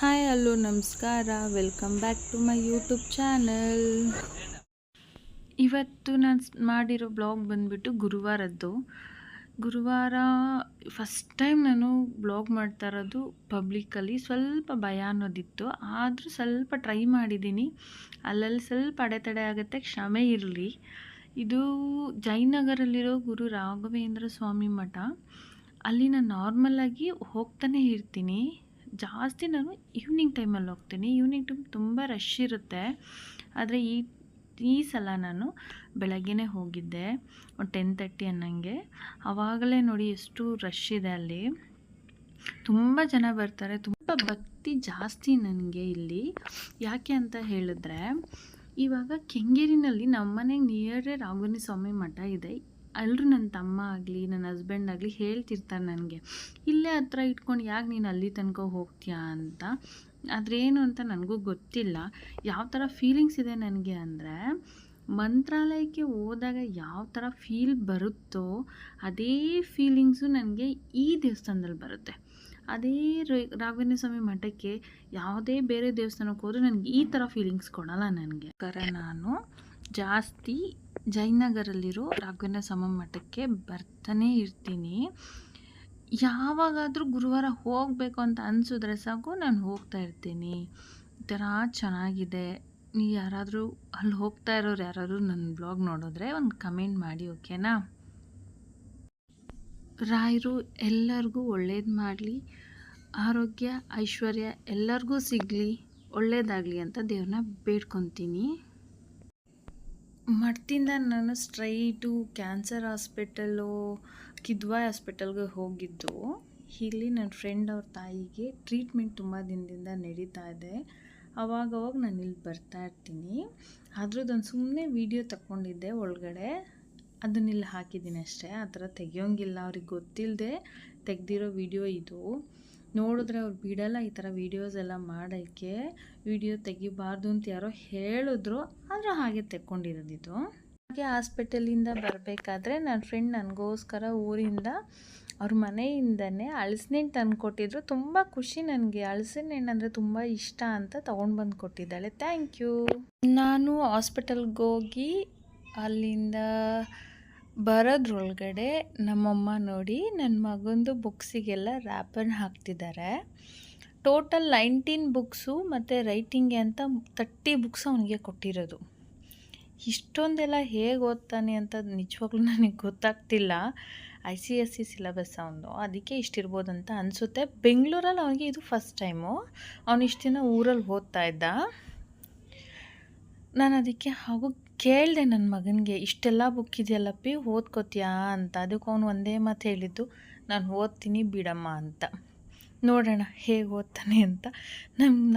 Hi hello ನಮಸ್ಕಾರ, welcome back to my YouTube channel. ಇವತ್ತು ನಾನು ಮಾಡಿರೋ ಬ್ಲಾಗ್ ಬಂದುಬಿಟ್ಟು ಗುರುವಾರ ಫಸ್ಟ್ ಟೈಮ್ ನಾನು ಬ್ಲಾಗ್ ಮಾಡ್ತಾ ಇರೋದು ಪಬ್ಲಿಕ್ಕಲ್ಲಿ. ಸ್ವಲ್ಪ ಭಯ ಅನ್ನೋದಿತ್ತು, ಆದರೂ ಸ್ವಲ್ಪ ಟ್ರೈ ಮಾಡಿದ್ದೀನಿ. ಅಲ್ಲಲ್ಲಿ ಸ್ವಲ್ಪ ಅಡೆತಡೆ ಆಗುತ್ತೆ, ಕ್ಷಮೆ ಇರಲಿ. ಇದು ಜಯನಗರಲ್ಲಿರೋ ಗುರು ರಾಘವೇಂದ್ರ ಸ್ವಾಮಿ ಮಠ. ಅಲ್ಲಿ ನಾನು ನಾರ್ಮಲಾಗಿ ಹೋಗ್ತಾನೆ ಇರ್ತೀನಿ. ಜಾಸ್ತಿ ನಾನು ಈವ್ನಿಂಗ್ ಟೈಮಲ್ಲಿ ಹೋಗ್ತೀನಿ. ಈವ್ನಿಂಗ್ ಟೈಮ್ ತುಂಬ ರಶ್ ಇರುತ್ತೆ. ಆದರೆ ಈ ಸಲ ನಾನು ಬೆಳಗ್ಗೆನೇ ಹೋಗಿದ್ದೆ, ಒಂದು 10:30 ಅನ್ನಂಗೆ. ಆವಾಗಲೇ ನೋಡಿ ಎಷ್ಟು ರಶ್ ಇದೆ ಅಲ್ಲಿ. ತುಂಬ ಜನ ಬರ್ತಾರೆ. ತುಂಬ ಭಕ್ತಿ ಜಾಸ್ತಿ ನನಗೆ ಇಲ್ಲಿ. ಯಾಕೆ ಅಂತ ಹೇಳಿದ್ರೆ, ಇವಾಗ ಕೆಂಗೇರಿನಲ್ಲಿ ನಮ್ಮ ಮನೆಗೆ ನಿಯರೇ ರಾಘವೇಂದ್ರ ಸ್ವಾಮಿ ಮಠ ಇದೆ. ಎಲ್ಲರೂ ನನ್ನ ತಮ್ಮ ಆಗಲಿ ನನ್ನ ಹಸ್ಬೆಂಡ್ ಆಗಲಿ ಹೇಳ್ತಿರ್ತಾರೆ ನನಗೆ, ಇಲ್ಲೇ ಹತ್ರ ಇಟ್ಕೊಂಡು ಯಾಕೆ ನೀನು ಅಲ್ಲಿ ತನಕ ಹೋಗ್ತೀಯಾ ಅಂತ. ಆದ್ರೇನು ಅಂತ ನನಗೂ ಗೊತ್ತಿಲ್ಲ. ಯಾವ ಥರ ಫೀಲಿಂಗ್ಸ್ ಇದೆ ನನಗೆ ಅಂದರೆ, ಮಂತ್ರಾಲಯಕ್ಕೆ ಹೋದಾಗ ಯಾವ ಥರ ಫೀಲ್ ಬರುತ್ತೋ ಅದೇ ಫೀಲಿಂಗ್ಸು ನನಗೆ ಈ ದೇವಸ್ಥಾನದಲ್ಲಿ ಬರುತ್ತೆ. ಅದೇ ರಾಘವೇಂದ್ರ ಸ್ವಾಮಿ ಮಠಕ್ಕೆ ಯಾವುದೇ ಬೇರೆ ದೇವಸ್ಥಾನಕ್ಕೆ ಹೋದರೂ ನನಗೆ ಈ ಥರ ಫೀಲಿಂಗ್ಸ್ ಕೊಡಲ್ಲ ನನಗೆ. ನಾನು ಜಾಸ್ತಿ ಜಯನಗರಲ್ಲಿರೋ ರಾಘವೇಂದ್ರ ಸ್ವಾಮಿ ಮಠಕ್ಕೆ ಬರ್ತಾನೆ ಇರ್ತೀನಿ. ಯಾವಾಗಾದರೂ ಗುರುವಾರ ಹೋಗಬೇಕು ಅಂತ ಅನಿಸಿದ್ರೆ ಸಾಕು, ನಾನು ಹೋಗ್ತಾ ಇರ್ತೀನಿ. ಈ ಥರ ಚೆನ್ನಾಗಿದೆ. ನೀವು ಯಾರಾದರೂ ಅಲ್ಲಿ ಹೋಗ್ತಾ ಇರೋರು ಯಾರಾದರೂ ನನ್ನ ಬ್ಲಾಗ್ ನೋಡಿದ್ರೆ ಒಂದು ಕಮೆಂಟ್ ಮಾಡಿ, ಓಕೆನಾ? ರಾಯರು ಎಲ್ಲರಿಗೂ ಒಳ್ಳೇದು ಮಾಡಲಿ, ಆರೋಗ್ಯ ಐಶ್ವರ್ಯ ಎಲ್ಲರಿಗೂ ಸಿಗಲಿ, ಒಳ್ಳೇದಾಗಲಿ ಅಂತ ದೇವ್ರನ್ನ ಬೇಡ್ಕೊತೀನಿ. ಮಠದಿಂದ ನಾನು ಸ್ಟ್ರೈಟು ಕ್ಯಾನ್ಸರ್ ಹಾಸ್ಪಿಟಲು, ಕಿದ್ವಾಯ್ ಹಾಸ್ಪಿಟಲ್ಗೆ ಹೋಗಿದ್ದು. ಇಲ್ಲಿ ನನ್ನ ಫ್ರೆಂಡ್ ಅವ್ರ ತಾಯಿಗೆ ಟ್ರೀಟ್ಮೆಂಟ್ ತುಂಬ ದಿನದಿಂದ ನಡೀತಾ ಇದೆ. ಅವಾಗವಾಗ ನಾನು ಇಲ್ಲಿ ಬರ್ತಾ ಇರ್ತೀನಿ. ಅದ್ರದ್ದೊಂದು ಸುಮ್ಮನೆ ವೀಡಿಯೋ ತಗೊಂಡಿದ್ದೆ ಒಳಗಡೆ, ಅದನ್ನಿಲ್ಲಿ ಹಾಕಿದ್ದೀನಿ ಅಷ್ಟೇ. ಆ ಥರ ತೆಗಿಯೋಂಗಿಲ್ಲ, ಅವ್ರಿಗೆ ಗೊತ್ತಿಲ್ಲದೆ ತೆಗೆದಿರೋ ವೀಡಿಯೋ ಇದು. ನೋಡಿದ್ರೆ ಅವ್ರು ಬಿಡಲ್ಲ ಈ ಥರ ವೀಡಿಯೋಸ್ ಎಲ್ಲ ಮಾಡೋಕ್ಕೆ. ವೀಡಿಯೋ ತೆಗಿಬಾರ್ದು ಅಂತ ಯಾರೋ ಹೇಳಿದ್ರು, ಆದರೆ ಹಾಗೆ ತೆಕ್ಕೊಂಡಿರೋದಿದು. ಹಾಗೆ ಹಾಸ್ಪಿಟಲಿಂದ ಬರಬೇಕಾದ್ರೆ ನನ್ನ ಫ್ರೆಂಡ್ ನನಗೋಸ್ಕರ ಊರಿಂದ ಅವ್ರ ಮನೆಯಿಂದನೇ ಹಲಸಿನಣ್ಣು ತಂದು ಕೊಟ್ಟಿದ್ರು. ತುಂಬ ಖುಷಿ ನನಗೆ. ಹಲಸಿನಣ್ಣು ಅಂದರೆ ತುಂಬ ಇಷ್ಟ ಅಂತ ತೊಗೊಂಡು ಬಂದು ಕೊಟ್ಟಿದ್ದಾಳೆ. Thank you. ನಾನು ಹಾಸ್ಪಿಟಲ್ಗೆ ಹೋಗಿ ಅಲ್ಲಿಂದ ಬರೋದ್ರೊಳಗಡೆ ನಮ್ಮಮ್ಮ ನೋಡಿ ನನ್ನ ಮಗಂದು ಬುಕ್ಸಿಗೆಲ್ಲ ರ್ಯಾಪರ್ ಹಾಕ್ತಿದ್ದಾರೆ. ಟೋಟಲ್ 19 ಬುಕ್ಸು ಮತ್ತು ರೈಟಿಂಗ್ಗೆ ಅಂತ 30 ಬುಕ್ಸ್ ಅವನಿಗೆ ಕೊಟ್ಟಿರೋದು. ಇಷ್ಟೊಂದೆಲ್ಲ ಹೇಗೆ ಓದ್ತಾನೆ ಅಂತ ನಿಜವಾಗ್ಲೂ ನನಗೆ ಗೊತ್ತಾಗ್ತಿಲ್ಲ. ICSE ಸಿಲೆಬಸ್ ಅವನು, ಅದಕ್ಕೆ ಇಷ್ಟಿರ್ಬೋದಂತ ಅನಿಸುತ್ತೆ. ಬೆಂಗಳೂರಲ್ಲಿ ಅವನಿಗೆ ಇದು ಫಸ್ಟ್ ಟೈಮು. ಅವನು ಇಷ್ಟು ದಿನ ಊರಲ್ಲಿ ಓದ್ತಾ ಇದ್ದ. ನಾನು ಅದಕ್ಕೆ ಹಾಗೂ ಕೇಳಿದೆ ನನ್ನ ಮಗನಿಗೆ, ಇಷ್ಟೆಲ್ಲ ಬುಕ್ ಇದೆಯಲ್ಲಪ್ಪಿ ಓದ್ಕೋತೀಯಾ ಅಂತ. ಅದಕ್ಕೆ ಅವನು ಒಂದೇ ಮಾತು ಹೇಳಿದ್ದು, ನಾನು ಓದ್ತೀನಿ ಬಿಡಮ್ಮ ಅಂತ. ನೋಡೋಣ ಹೇಗೆ ಓದ್ತಾನೆ ಅಂತ.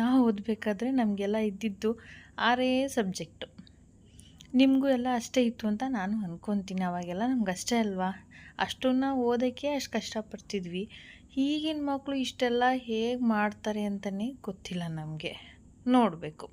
ನಾವು ಓದಬೇಕಾದ್ರೆ ನಮಗೆಲ್ಲ ಇದ್ದಿದ್ದು 6 ಸಬ್ಜೆಕ್ಟು. ನಿಮಗೂ ಎಲ್ಲ ಅಷ್ಟೇ ಇತ್ತು ಅಂತ ನಾನು ಅಂದ್ಕೊತೀನಿ. ಅವಾಗೆಲ್ಲ ನಮ್ಗೆ ಅಷ್ಟೇ ಅಲ್ವಾ, ಅಷ್ಟನ್ನು ಓದೋಕ್ಕೆ ಅಷ್ಟು ಕಷ್ಟಪಡ್ತಿದ್ವಿ. ಈಗಿನ ಮಕ್ಕಳು ಇಷ್ಟೆಲ್ಲ ಹೇಗೆ ಮಾಡ್ತಾರೆ ಅಂತಲೇ ಗೊತ್ತಿಲ್ಲ ನಮಗೆ. ನೋಡಬೇಕು.